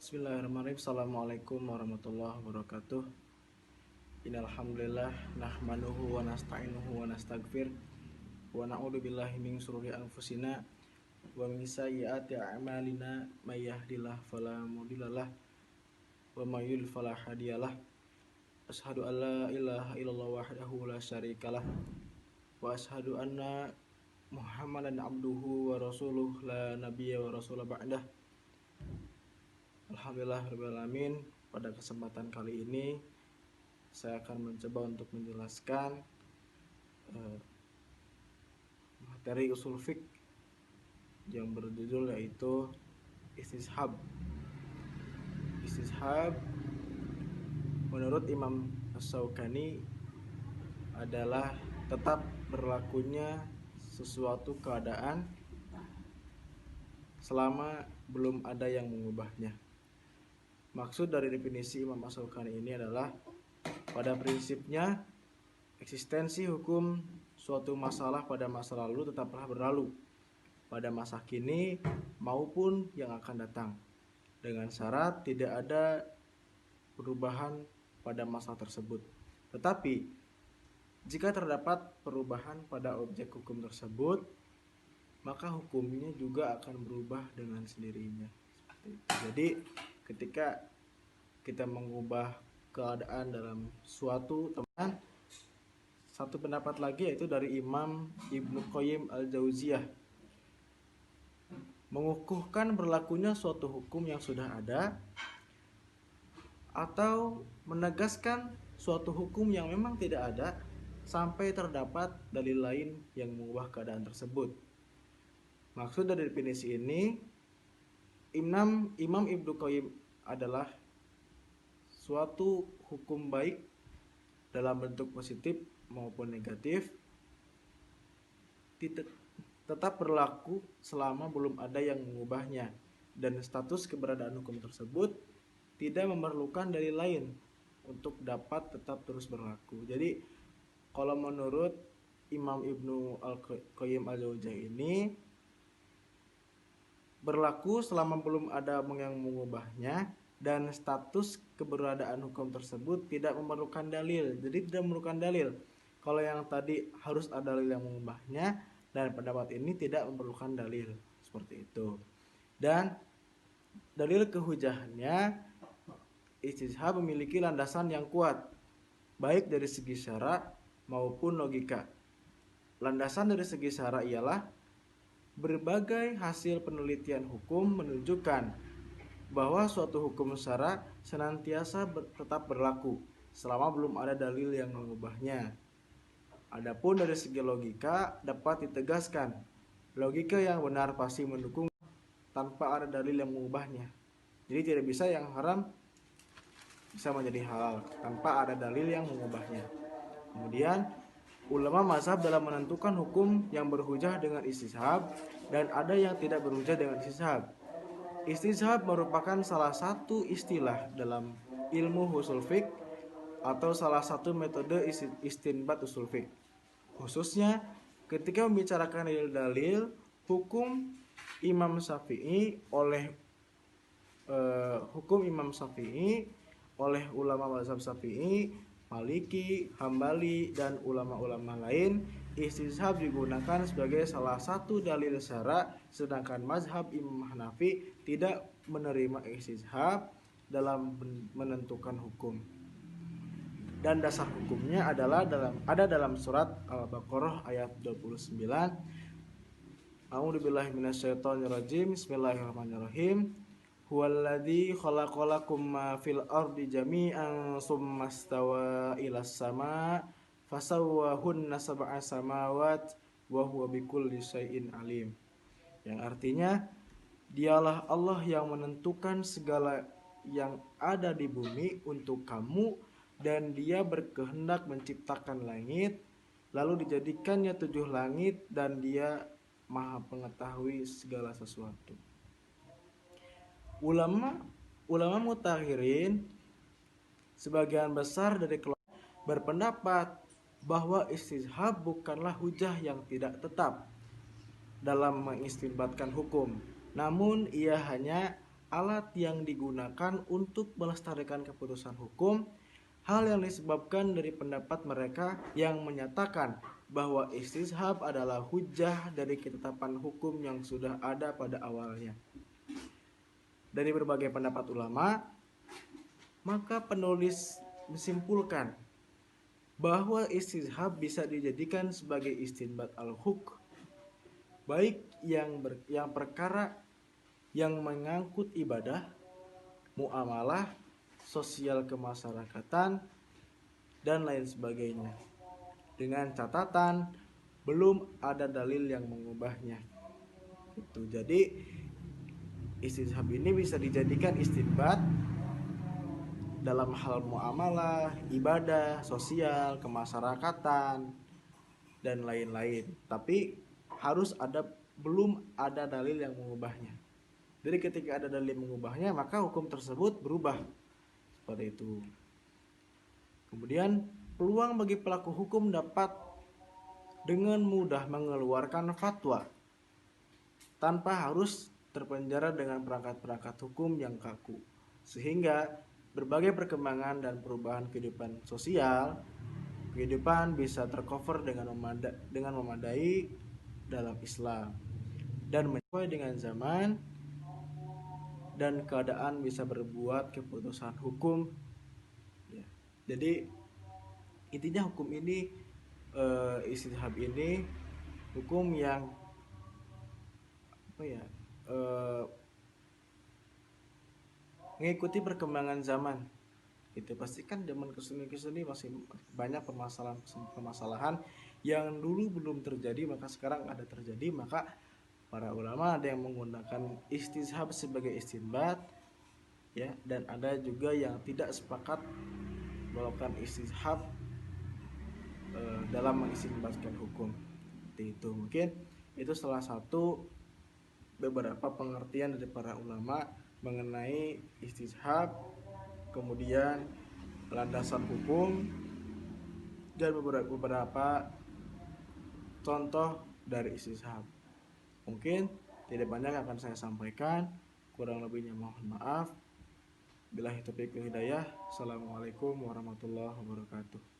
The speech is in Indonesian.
Bismillahirrahmanirrahim. Assalamualaikum warahmatullahi wabarakatuh. Innalhamdulillah nahmanuhu wa nasta'inuhu wa nastaghfir wa na'udzu billahi min syururi anfusina wa min sayyiati a'malina may yahdihillahu fala mudhillalah wa may yudhlil fala hadiyalah. Asyhadu an la ilaha illallah wahdahu la syarikalah wa asyhadu anna Muhammadan abduhu wa rasuluh la nabiyya wa rasul ba'dah. Alhamdulillahirrahmanirrahim. Pada kesempatan kali ini saya akan mencoba untuk menjelaskan materi usul fiqh yang berjudul yaitu istishab. Istishab menurut Imam Asy-Syaukani adalah tetap berlakunya sesuatu keadaan selama belum ada yang mengubahnya. Maksud dari definisi Imam Asy-Syaukani ini adalah pada prinsipnya eksistensi hukum suatu masalah pada masa lalu tetaplah berlalu pada masa kini maupun yang akan datang, dengan syarat tidak ada perubahan pada masa tersebut. Tetapi jika terdapat perubahan pada objek hukum tersebut, maka hukumnya juga akan berubah dengan sendirinya. Jadi ketika kita mengubah keadaan dalam suatu tempat, satu pendapat lagi yaitu dari Imam Ibnu Qayyim Al-Jauziyah mengukuhkan berlakunya suatu hukum yang sudah ada atau menegaskan suatu hukum yang memang tidak ada sampai terdapat dalil lain yang mengubah keadaan tersebut. Maksud dari definisi ini, Imam Ibnu Qayyim adalah suatu hukum baik dalam bentuk positif maupun negatif tetap berlaku selama belum ada yang mengubahnya, dan status keberadaan hukum tersebut tidak memerlukan dalil lain untuk dapat tetap terus berlaku. Jadi kalau menurut Imam Ibnu Qayyim Al-Jauziyah ini berlaku selama belum ada yang mengubahnya, dan status keberadaan hukum tersebut tidak memerlukan dalil. Jadi tidak memerlukan dalil. Kalau yang tadi harus ada dalil yang mengubahnya, dan pendapat ini tidak memerlukan dalil, seperti itu. Dan dalil kehujahannya, istishab memiliki landasan yang kuat baik dari segi syara maupun logika. Landasan dari segi syara ialah berbagai hasil penelitian hukum menunjukkan bahwa suatu hukum syara senantiasa tetap berlaku selama belum ada dalil yang mengubahnya. Adapun dari segi logika dapat ditegaskan, logika yang benar pasti mendukung tanpa ada dalil yang mengubahnya. Jadi tidak bisa yang haram bisa menjadi halal tanpa ada dalil yang mengubahnya. Kemudian ulama mazhab dalam menentukan hukum yang berhujah dengan istishab dan ada yang tidak berhujah dengan istishab. Istishab merupakan salah satu istilah dalam ilmu usul fiqh atau salah satu metode istinbat usul fiqh. Khususnya ketika membicarakan dalil-dalil hukum Imam Syafi'i oleh ulama mazhab Syafi'i, Maliki, Hambali, dan ulama-ulama lain, istishab digunakan sebagai salah satu dalil syara, sedangkan mazhab Imam Hanafi tidak menerima istishab dalam menentukan hukum. Dan dasar hukumnya adalah dalam surat Al-Baqarah ayat 29. A'udzubillahi minasyaitonirrajim. Bismillahirrahmanirrahim. Huwallazi khalaqalakum ma fil ardi jami'an tsumma stawa ilas sama fasawwahunna sab'a samawat wa huwa bikulli syai'in alim. Yang artinya, dialah Allah yang menentukan segala yang ada di bumi untuk kamu, dan dia berkehendak menciptakan langit lalu dijadikannya 7 langit, dan dia maha pengetahui segala sesuatu. Ulama mutakhirin sebagian besar dari kelompok berpendapat bahwa istishab bukanlah hujah yang tidak tetap dalam mengistinbatkan hukum, namun ia hanya alat yang digunakan untuk melestarikan keputusan hukum, hal yang disebabkan dari pendapat mereka yang menyatakan bahwa istishab adalah hujjah dari ketetapan hukum yang sudah ada pada awalnya. Dari berbagai pendapat ulama, maka penulis menyimpulkan bahwa istishab bisa dijadikan sebagai istinbat al-hukm, baik yang perkara yang mengangkut ibadah, muamalah, sosial kemasyarakatan, dan lain sebagainya. Dengan catatan belum ada dalil yang mengubahnya. Gitu. Jadi istishab ini bisa dijadikan istinbat dalam hal muamalah, ibadah, sosial, kemasyarakatan, dan lain-lain. Tapi belum ada dalil yang mengubahnya. Jadi ketika ada dalil mengubahnya, maka hukum tersebut berubah. Seperti itu. Kemudian peluang bagi pelaku hukum dapat dengan mudah mengeluarkan fatwa tanpa harus terpenjara dengan perangkat-perangkat hukum yang kaku, sehingga berbagai perkembangan dan perubahan kehidupan bisa tercover dengan memadai dalam Islam dan sesuai dengan zaman dan keadaan, bisa berbuat keputusan hukum. Ya. Jadi intinya hukum ini, istishab ini hukum yang mengikuti perkembangan zaman. Itu pasti kan zaman kesini masih banyak permasalahan yang dulu belum terjadi, maka sekarang ada terjadi. Maka para ulama ada yang menggunakan istishab sebagai istinbat, ya, dan ada juga yang tidak sepakat melakukan istishab dalam mengistinbatkan hukum. Seperti itu. Mungkin itu salah satu beberapa pengertian dari para ulama mengenai istishab, kemudian landasan hukum, dan beberapa contoh dari istishab. Mungkin tidak banyak yang akan saya sampaikan, kurang lebihnya mohon maaf. Billahi taufiq wal hidayah. Assalamualaikum warahmatullahi wabarakatuh.